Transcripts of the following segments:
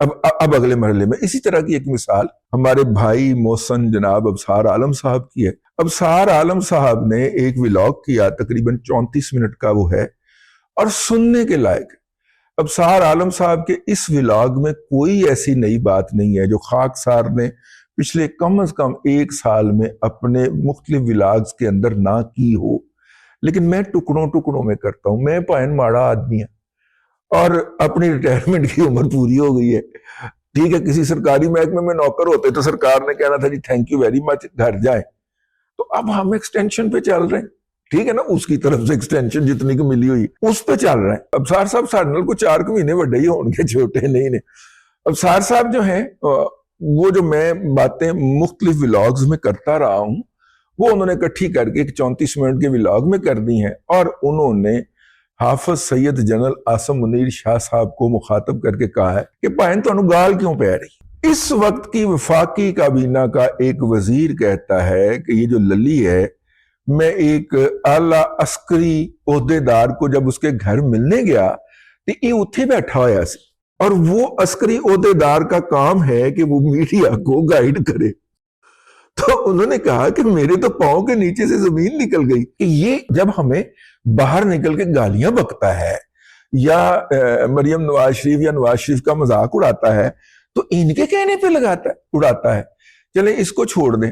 اب اگلے مرحلے میں اسی طرح کی ایک مثال ہمارے بھائی محسن جناب ابصار عالم صاحب کی ہے۔ ابصار عالم صاحب نے ایک ولاگ کیا، تقریباً 34 منٹ کا وہ ہے اور سننے کے لائق۔ ابصار عالم صاحب کے اس ولاگ میں کوئی ایسی نئی بات نہیں ہے جو خاکسار نے پچھلے کم از کم 1 سال میں اپنے مختلف ولاگز کے اندر نہ کی ہو، لیکن میں ٹکڑوں میں کرتا ہوں۔ میں پائن ماڑا آدمی ہے اور اپنی ریٹائرمنٹ کی عمر پوری ہو گئی ہے، ٹھیک ہے۔ کسی سرکاری محکمے میں نوکر ہوتے تو سرکار نے کہنا تھا جی تھینک یو ویری مچ، گھر جائیں۔ تو اب ہم ایکسٹینشن پہ چل رہے ہیں، ٹھیک ہے نا، اس کی طرف سے ایکسٹینشن جتنی کی ملی ہوئی اس پہ چل رہے ہیں۔ ابصار صاحب ساڑھے نال کو 4 مہینے وڈے ہی ہون گے، چھوٹے نہیں نے۔ ابصار صاحب جو ہیں وہ جو میں باتیں مختلف ولاگز میں کرتا رہا ہوں وہ انہوں نے اکٹھی کر کے ایک 34 منٹ کے ولاگ میں کر دی ہیں، اور انہوں نے حافظ سید جنرل عاصم منیر شاہ صاحب کو مخاطب کر کے کہا ہے کہ بھائن تانوں گال کیوں پہ رہی۔ اس وقت کی وفاقی کابینہ کا ایک وزیر کہتا ہے کہ یہ جو للی ہے، میں ایک اعلیٰ عسکری عہدیدار کو جب اس کے گھر ملنے گیا تو یہ اتھے بیٹھا ہوا سی، اور وہ عسکری عہدیدار کا کام ہے کہ وہ میڈیا کو گائیڈ کرے۔ تو انہوں نے کہا کہ میرے تو پاؤں کے نیچے سے زمین نکل گئی کہ یہ جب ہمیں باہر نکل کے گالیاں بکتا ہے یا مریم نواز شریف یا نواز شریف کا مذاق اڑاتا ہے تو ان کے کہنے پہ اڑاتا ہے۔ چلیں اس کو چھوڑ دیں،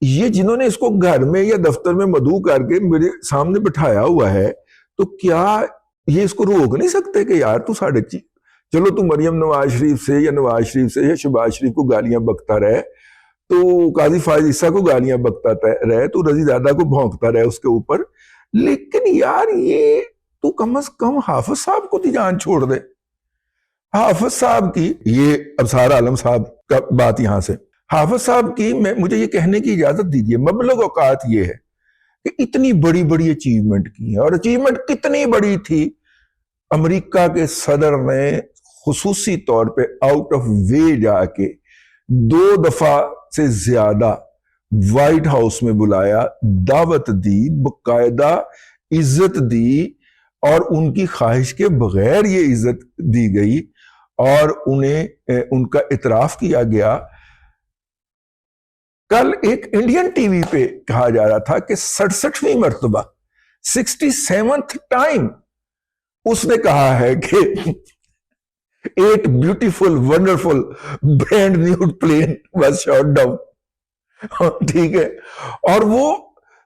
یہ جنہوں نے اس کو گھر میں یا دفتر میں مدعو کر کے میرے سامنے بٹھایا ہوا ہے، تو کیا یہ اس کو روک نہیں سکتے کہ یار تو ساڑھے چلو تو مریم نواز شریف سے یا نواز شریف سے یا شہباز شریف کو گالیاں بکتا رہے، تو قاضی فائز عیسیٰ کو گالیاں بکتا رہے، تو رضی زادہ کو بھونکتا رہے اس کے اوپر، لیکن یار یہ تو کم از کم حافظ صاحب کو دی جان چھوڑ دے۔ حافظ صاحب کی، یہ ابصار عالم صاحب کا بات یہاں سے، حافظ صاحب کی مجھے یہ کہنے کی اجازت دیجیے، مبلغ اوقات یہ ہے کہ اتنی بڑی بڑی اچیومنٹ کی ہیں، اور اچیومنٹ کتنی بڑی تھی، امریکہ کے صدر نے خصوصی طور پہ آؤٹ آف وے جا کے 2 دفعہ سے زیادہ وائٹ ہاؤس میں بلایا، دعوت دی، باقاعدہ عزت دی، اور ان کی خواہش کے بغیر یہ عزت دی گئی اور انہیں ان کا اعتراف کیا گیا۔ کل ایک انڈین ٹی وی پہ کہا جا رہا تھا کہ 67ویں مرتبہ 67th ٹائم اس نے کہا ہے کہ 8 beautiful wonderful brand new plane was shot down, ٹھیک ہے، اور وہ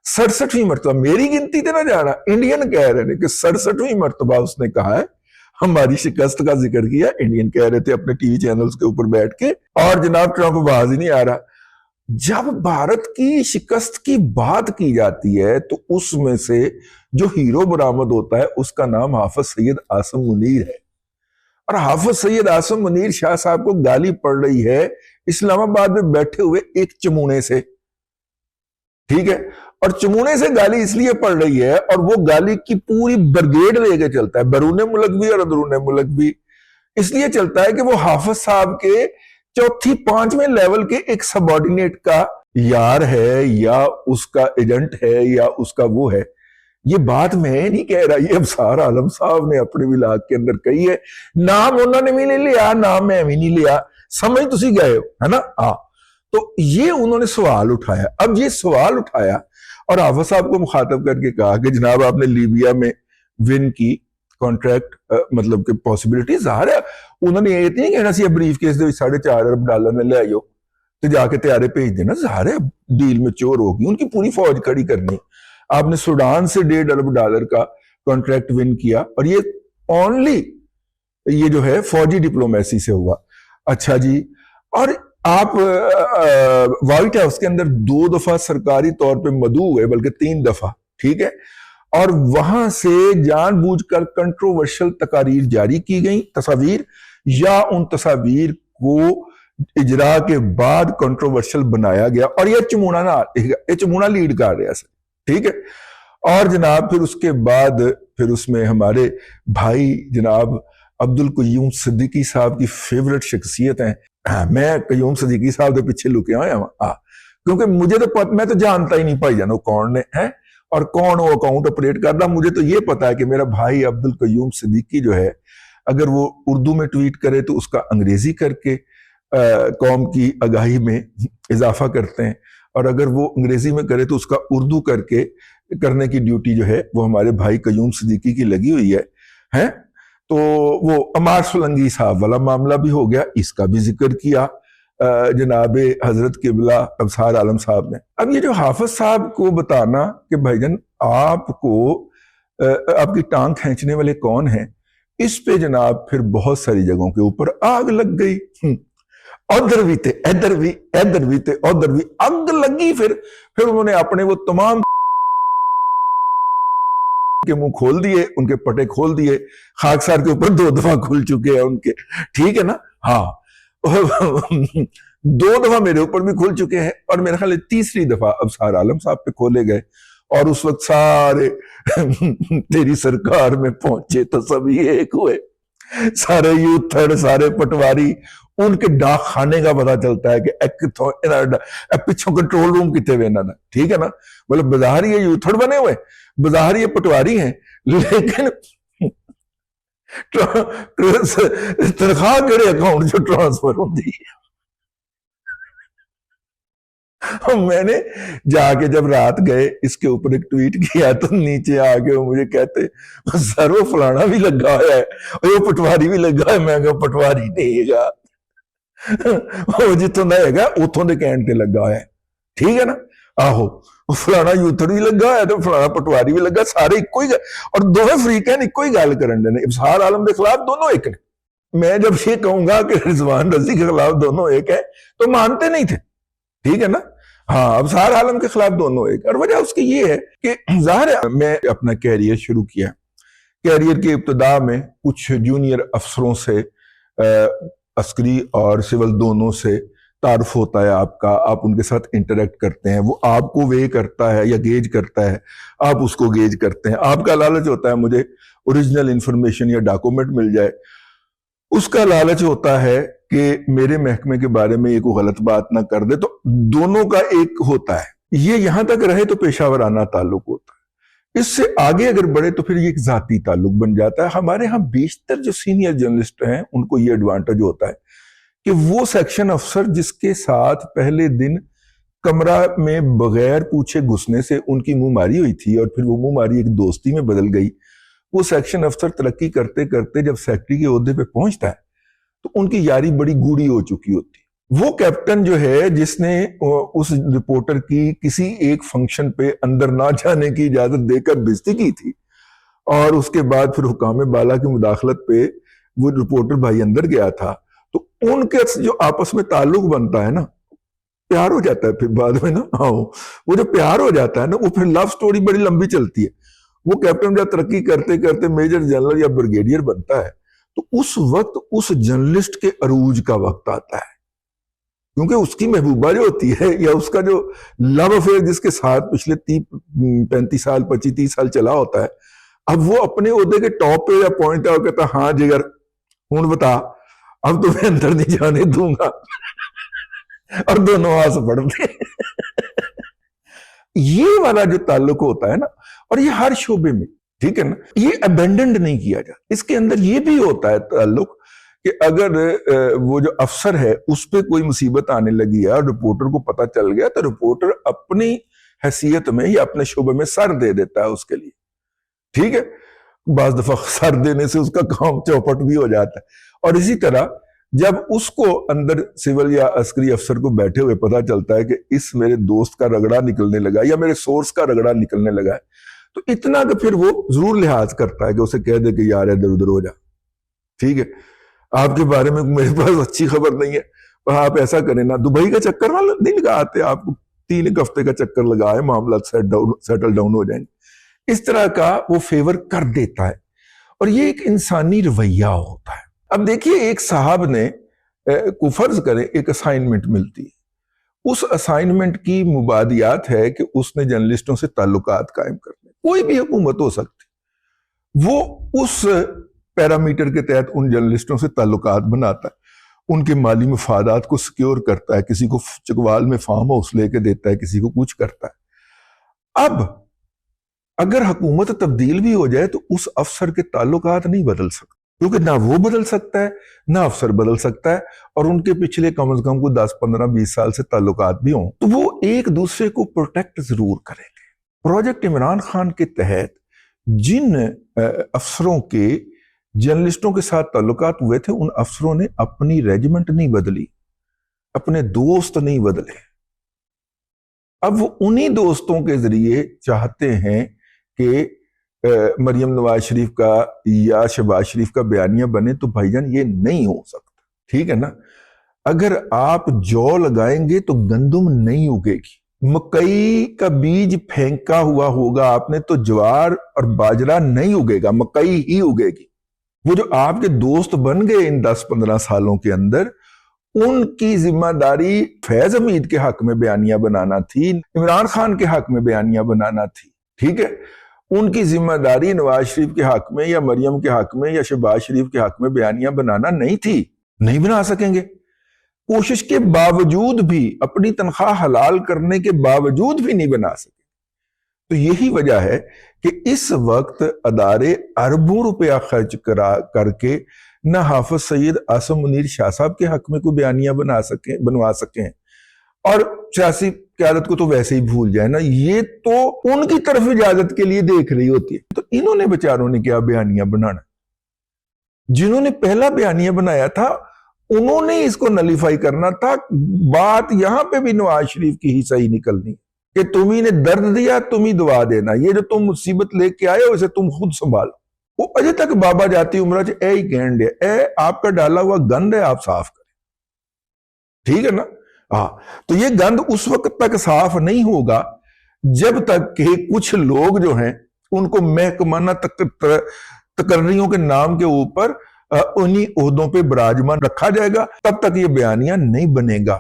67ویں مرتبہ، میری گنتی تے نہ جانا، انڈین کہہ رہے ہیں کہ 67ویں مرتبہ اس نے کہا ہے، ہماری شکست کا ذکر کیا، انڈین کہہ رہے تھے اپنے ٹی وی چینلز کے اوپر بیٹھ کے، اور جناب ٹرمپ باز ہی نہیں آ رہا۔ جب بھارت کی شکست کی بات کی جاتی ہے تو اس میں سے جو ہیرو برآمد ہوتا ہے اس کا نام حافظ سید عاصم منیر ہے، اور حافظ سید عاصم منیر شاہ صاحب کو گالی پڑ رہی ہے اسلام آباد میں بیٹھے ہوئے ایک چمونے سے، ٹھیک ہے، اور چمونے سے گالی اس لیے پڑ رہی ہے، اور وہ گالی کی پوری برگیڈ لے کے چلتا ہے، بیرون ملک بھی اور اندرون ملک بھی، اس لیے چلتا ہے کہ وہ حافظ صاحب کے 4تھی 5ویں لیول کے ایک سب آرڈینیٹ کا یار ہے یا اس کا ایجنٹ ہے یا اس کا وہ ہے۔ یہ بات میں نہیں کہہ رہا، یہ ابصار عالم صاحب نے اپنے ولاگ کے اندر کہی ہے، نام انہوں نے بھی نہیں لیا، نام میں بھی نہیں لیا، سمجھ تسی گئے ہو، ہے نا؟ تو یہ انہوں نے سوال اٹھایا۔ اب یہ سوال اٹھایا اور حافظ صاحب کو مخاطب کر کے کہا کہ جناب آپ نے لیبیا میں ون کی کانٹریکٹ، مطلب کہ پاسبلٹی ظاہر ہے، انہوں نے یہ نہیں کہنا سی بریف کیس دے $4.5 ارب میں لے آئیو تو جا کے تیارے بھیج دینا، ظاہر ہے ڈیل میں چور ہوگی، ان کی پوری فوج کھڑی کرنی۔ آپ نے سوڈان سے $1.5 ارب کا کانٹریکٹ ون کیا، اور یہ اونلی یہ جو ہے فوجی ڈپلومیسی سے ہوا۔ اچھا جی، اور آپ وائٹ ہاؤس کے اندر 2 دفعہ سرکاری طور پہ مدعو ہوئے، بلکہ 3 دفعہ، ٹھیک ہے، اور وہاں سے جان بوجھ کر کنٹروورشل تقاریر جاری کی گئیں، تصاویر، یا ان تصاویر کو اجرا کے بعد کنٹروورشل بنایا گیا، اور یہ چمونا لیڈ کر رہا ہے، ٹھیک ہے۔ اور جناب پھر اس کے بعد پھر اس میں ہمارے بھائی جناب عبد القیوم صدیقی صاحب کی فیورٹ شخصیت ہیں۔ میں قیوم صدیقی صاحب دے پیچھے لکے آیا ہوں، کیونکہ مجھے تو میں تو جانتا ہی نہیں بھائی جانو کون نے ہیں اور کون وہ اکاؤنٹ اپریٹ کرتا، مجھے تو یہ پتا ہے کہ میرا بھائی عبد القیوم صدیقی جو ہے اگر وہ اردو میں ٹویٹ کرے تو اس کا انگریزی کر کے قوم کی آگاہی میں اضافہ کرتے ہیں، اور اگر وہ انگریزی میں کرے تو اس کا اردو کر کے کرنے کی ڈیوٹی جو ہے وہ ہمارے بھائی قیوم صدیقی کی لگی ہوئی ہے۔ تو وہ عمار سولنگی صاحب والا معاملہ بھی ہو گیا، اس کا بھی ذکر کیا جناب حضرت قبلہ ابصار عالم صاحب نے۔ اب یہ جو حافظ صاحب کو بتانا کہ بھائی جان آپ کو آپ کی ٹانگ کھینچنے والے کون ہیں، اس پہ جناب پھر بہت ساری جگہوں کے اوپر آگ لگ گئی، ادھر بھی تھے ادھر بھی ادھر بھی تھے ادھر بھی آگ لگی۔ پھر انہوں نے اپنے وہ تمام کے منہ کھول دیے، ان کے پٹے کھول دیے، خاکسار کے اوپر 2 دفعہ کھل چکے ہیں ان کے، ٹھیک ہے نا، ہاں 2 دفعہ میرے اوپر بھی کھل چکے ہیں، اور میرے خیال ہے تیسری دفعہ ابصار عالم صاحب پہ کھولے گئے، اور اس وقت سارے تیری سرکار میں پہنچے تو سبھی ایک ہوئے، سارے یوتھڑ، سارے پٹواری، ان کے ڈاک خانے کا پتا چلتا ہے کہ پچھوں کنٹرول روم کتنے ہوئے انہوں نے، ٹھیک ہے نا، مطلب بظاہر یہ یوتھڑ بنے ہوئے، بظاہر یہ پٹواری ہیں، لیکن تنخواہ کیڑے اکاؤنٹ جو ٹرانسفر ہوتی ہے۔ میں نے جا کے جب رات گئے اس کے اوپر ایک ٹویٹ کیا تو نیچے آ کے وہ مجھے کہتے سر وہ فلانا بھی لگا ہوا ہے اور وہ پٹواری بھی لگا ہے، میں کہا پٹواری نہیں گا، وہ جتوں دا ہے گا اتوں دے کہن تے لگا ہے، ٹھیک ہے نا، آہو فلانا یوتھڑ بھی لگا ہے تو فلانا پٹواری بھی لگا، سارے ایک ہی، اور دونوں فریق ہیں ایک ہی گل کرن دے نے، ابصار عالم دے خلاف دونوں ایک نے۔ میں جب یہ کہوں گا کہ رضوان رضی کے خلاف دونوں ایک ہے تو مانتے نہیں تھے، ٹھیک ہے نا، ہاں ابصار عالم کے خلاف دونوں ایک، اور وجہ اس کی یہ ہے کہ ظاہر ہے میں اپنا کیریئر شروع کیا، کیریئر کی ابتدا میں کچھ جونیئر افسروں سے عسکری اور سول دونوں سے تعارف ہوتا ہے آپ کا، آپ ان کے ساتھ انٹریکٹ کرتے ہیں، وہ آپ کو وے کرتا ہے یا گیج کرتا ہے، آپ اس کو گیج کرتے ہیں، آپ کا لالچ ہوتا ہے مجھے اوریجنل انفارمیشن یا ڈاکومنٹ مل جائے، اس کا لالچ ہوتا ہے کہ میرے محکمے کے بارے میں یہ کوئی غلط بات نہ کر دے، تو دونوں کا ایک ہوتا ہے، یہ یہاں تک رہے تو پیشہ ورانہ تعلق ہوتا ہے، اس سے آگے اگر بڑھے تو پھر یہ ایک ذاتی تعلق بن جاتا ہے۔ ہمارے ہاں بیشتر جو سینئر جرنلسٹ ہیں ان کو یہ ایڈوانٹیج ہوتا ہے کہ وہ سیکشن افسر جس کے ساتھ پہلے دن کمرہ میں بغیر پوچھے گھسنے سے ان کی منہ ماری ہوئی تھی اور پھر وہ منہ ماری ایک دوستی میں بدل گئی، وہ سیکشن افسر ترقی کرتے کرتے جب سیکٹری کے عہدے پہ پہنچتا ہے تو ان کی یاری بڑی گوڑی ہو چکی ہوتی ہے۔ وہ کیپٹن جو ہے جس نے اس رپورٹر کی کسی ایک فنکشن پہ اندر نہ جانے کی اجازت دے کر بےزتی کی تھی، اور اس کے بعد پھر حکام بالا کی مداخلت پہ وہ رپورٹر بھائی اندر گیا تھا، تو ان کے جو آپس میں تعلق بنتا ہے نا، پیار ہو جاتا ہے پھر بعد میں نا، وہ جو پیار ہو جاتا ہے نا وہ پھر لو سٹوری بڑی لمبی چلتی ہے۔ وہ کیپٹن جب ترقی کرتے کرتے میجر جنرل یا بریگیڈیئر بنتا ہے تو اس وقت اس جرنلسٹ کے عروج کا وقت آتا ہے، کیونکہ اس کی محبوبہ جو ہوتی ہے یا اس کا جو لو افیئر جس کے ساتھ پچھلے 35 سال 25-30 سال چلا ہوتا ہے، اب وہ اپنے عہدے کے ٹاپ پہ یا پوائنٹ پہ کہتا ہاں جگر ہوں بتا اب تمہیں اندر نہیں جانے دوں گا، اور دونوں آس پڑتے یہ والا جو تعلق ہوتا ہے نا، اور یہ ہر شعبے میں، ٹھیک ہے نا، یہ ابینڈنڈ نہیں کیا جاتا۔ اس کے اندر یہ بھی ہوتا ہے تعلق کہ اگر وہ جو افسر ہے اس پہ کوئی مصیبت آنے لگی ہے اور رپورٹر کو پتا چل گیا تو رپورٹر اپنی حیثیت میں یا اپنے شعبے میں سر دے دیتا ہے اس کے لیے، ٹھیک ہے، بعض دفعہ سر دینے سے اس کا کام چوپٹ بھی ہو جاتا ہے۔ اور اسی طرح جب اس کو اندر سول یا عسکری افسر کو بیٹھے ہوئے پتا چلتا ہے کہ اس میرے دوست کا رگڑا نکلنے لگا یا میرے سورس کا رگڑا نکلنے لگا ہے، تو اتنا کہ پھر وہ ضرور لحاظ کرتا ہے کہ اسے کہہ دے کہ یار ادھر ادھر ہو جا، ٹھیک ہے، آپ کے بارے میں میرے پاس اچھی خبر نہیں ہے، آپ ایسا کریں نا، دبئی کا چکر والا نہیں لگاتے، آپ کو 3 ہفتے کا چکر لگائے معاملات سیٹل ڈاؤن ہو جائیں گے، اس طرح کا وہ فیور کر دیتا ہے، اور یہ ایک انسانی رویہ ہوتا ہے۔ اب دیکھیے ایک صاحب نے کو فرض کریں ایک اسائنمنٹ ملتی ہے، اس اسائنمنٹ کی مبادیات ہے کہ اس نے جرنلسٹوں سے تعلقات قائم کرنے، کوئی بھی حکومت ہو سکتی، وہ اس پیرامیٹر کے تحت ان جرنلسٹوں سے تعلقات بناتا ہے، ان کے مالی مفادات کو سکیور کرتا ہے، کسی کو چکوال میں فارم ہاؤس لے کے دیتا ہے، کسی کو کچھ کرتا ہے۔ اب اگر حکومت تبدیل بھی ہو جائے تو اس افسر کے تعلقات نہیں بدل سکتے، کیونکہ نہ وہ بدل سکتا ہے نہ افسر بدل سکتا ہے، اور ان کے پچھلے کم از کم کوئی 10 15 20 سال سے تعلقات بھی ہوں تو وہ ایک دوسرے کو پروٹیکٹ ضرور کریں گے۔ پروجیکٹ عمران خان کے تحت جن افسروں کے جرنلسٹوں کے ساتھ تعلقات ہوئے تھے، ان افسروں نے اپنی ریجمنٹ نہیں بدلی، اپنے دوست نہیں بدلے۔ اب وہ انہی دوستوں کے ذریعے چاہتے ہیں کہ مریم نواز شریف کا یا شہباز شریف کا بیانیہ بنے، تو بھائی جان یہ نہیں ہو سکتا، ٹھیک ہے نا؟ اگر آپ جو لگائیں گے تو گندم نہیں اگے گی، مکئی کا بیج پھینکا ہوا ہوگا آپ نے تو جوار اور باجرہ نہیں اگے گا، مکئی ہی اگے گی۔ وہ جو آپ کے دوست بن گئے ان 10-15 سالوں کے اندر، ان کی ذمہ داری فیض حمید کے حق میں بیانیہ بنانا تھی، عمران خان کے حق میں بیانیہ بنانا تھی، ٹھیک ہے؟ ان کی ذمہ داری نواز شریف کے حق میں یا مریم کے حق میں یا شہباز شریف کے حق میں بیانیہ بنانا نہیں تھی، نہیں بنا سکیں گے۔ کوشش کے باوجود بھی، اپنی تنخواہ حلال کرنے کے باوجود بھی نہیں بنا سکے۔ تو یہی وجہ ہے کہ اس وقت ادارے اربوں روپیہ خرچ کر کے نہ حافظ سید عاصم منیر شاہ صاحب کے حق میں کوئی بیانیہ بنوا سکیں، اور سیاسی قیادت کو تو ویسے ہی بھول جائے نا، یہ تو ان کی طرف اجازت کے لیے دیکھ رہی ہوتی ہے۔ تو انہوں نے بیچاروں نے کیا بیانیہ بنانا؟ جنہوں نے پہلا بیانیہ بنایا تھا انہوں نے اس کو نلیفائی کرنا تھا۔ بات یہاں پہ بھی نواز شریف کی ہی صحیح نکلنی کہ تمہیں نے درد دیا، تم ہی دعا دینا، یہ جو تم مصیبت لے کے آئے ہو اسے تم خود سنبھالو۔ وہ اجے تک بابا جاتی عمرہ اے ہی کہن دے، اے آپ کا ڈالا ہوا گند ہے، آپ صاف کریں، ٹھیک ہے نا؟ ہاں، تو یہ گند اس وقت تک صاف نہیں ہوگا جب تک کہ کچھ لوگ جو ہیں ان کو محکمانہ تقرریوں کے نام کے اوپر انہی عہدوں پہ براجمان رکھا جائے گا، تب تک یہ بیانیہ نہیں بنے گا۔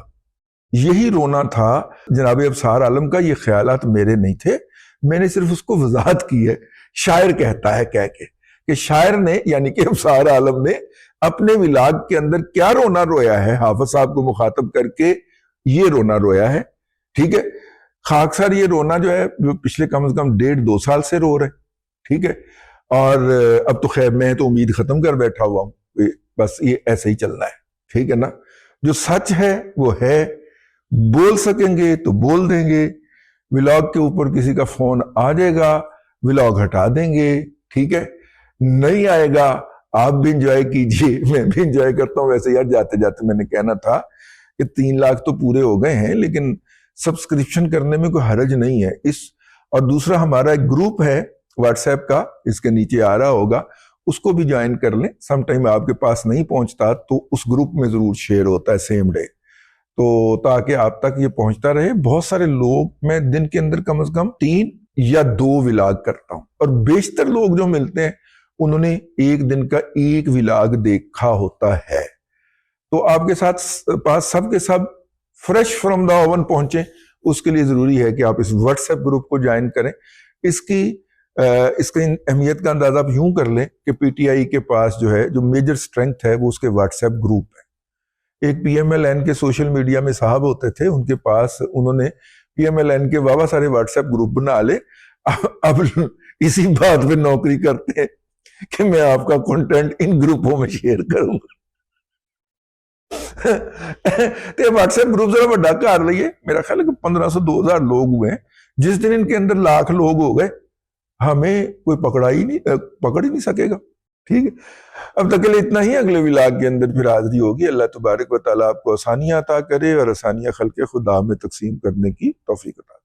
یہی رونا تھا جناب ابصار عالم کا، یہ خیالات میرے نہیں تھے، میں نے صرف اس کو وضاحت کی ہے۔ شاعر کہتا ہے کہہ کے کہ شاعر نے یعنی کہ ابصار عالم نے اپنے ولاگ کے اندر کیا رونا رویا ہے، حافظ صاحب کو مخاطب کر کے یہ رونا رویا ہے، ٹھیک ہے؟ خاکسار یہ رونا جو ہے پچھلے کم از کم 1.5-2 سال سے رو رہے، ٹھیک ہے؟ اور اب تو خیر میں تو امید ختم کر بیٹھا ہوا ہوں، بس یہ ایسے ہی چلنا ہے، ٹھیک ہے نا؟ جو سچ ہے وہ ہے، بول سکیں گے تو بول دیں گے، ولاگ کے اوپر کسی کا فون آ جائے گا، ولاگ ہٹا دیں گے، ٹھیک ہے؟ نہیں آئے گا، آپ بھی انجوائے کیجئے، میں بھی انجوائے کرتا ہوں۔ ویسے یار جاتے جاتے میں نے کہنا تھا کہ 3 لاکھ تو پورے ہو گئے ہیں، لیکن سبسکرپشن کرنے میں کوئی حرج نہیں ہے۔ اور دوسرا ہمارا ایک گروپ ہے واٹس ایپ کا، اس کے نیچے آ رہا ہوگا، اس کو بھی جوائن کر لیں۔ سم ٹائم آپ کے پاس نہیں پہنچتا تو اس گروپ میں ضرور شیئر ہوتا ہے سیم ڈے، تو تاکہ آپ تک یہ پہنچتا رہے۔ بہت سارے لوگ، میں دن کے اندر کم از کم 3 یا 2 ولاگ کرتا ہوں، اور بیشتر لوگ جو ملتے ہیں انہوں نے ایک دن کا ایک ولاگ دیکھا ہوتا ہے۔ تو آپ کے ساتھ پاس سب کے سب فریش فرام دا اوون پہنچیں، اس کے لیے ضروری ہے کہ آپ اس واٹس ایپ گروپ کو جوائن کریں۔ اس کی اہمیت کا اندازہ آپ یوں کر لیں کہ پی ٹی آئی کے پاس جو ہے، جو میجر سٹرینگتھ ہے وہ اس کے واٹس ایپ گروپ ہے۔ ایک پی ایم ایل این کے سوشل میڈیا میں صاحب ہوتے تھے، ان کے پاس انہوں نے پی ایم ایل این کے واوا سارے واٹس ایپ گروپ بنا لے، اب اسی بات پہ نوکری کرتے ہیں کہ میں آپ کا کنٹینٹ ان گروپوں میں شیئر کروں گا۔ تو واٹس ایپ گروپ ذرا بڑا کر لئیے، میرا خیال ہے کہ 1500-2000 لوگ ہوئے ہیں۔ جس دن ان کے اندر لاکھ لوگ ہو گئے ہمیں کوئی پکڑ ہی نہیں سکے گا، ٹھیک ہے؟ اب تک کے لیے اتنا ہی، اگلے ولاگ کے اندر پھر حاضری ہوگی۔ اللہ تبارک و تعالیٰ آپ کو آسانیاں عطا کرے اور آسانیاں خلق خدا میں تقسیم کرنے کی توفیق عطا کرے۔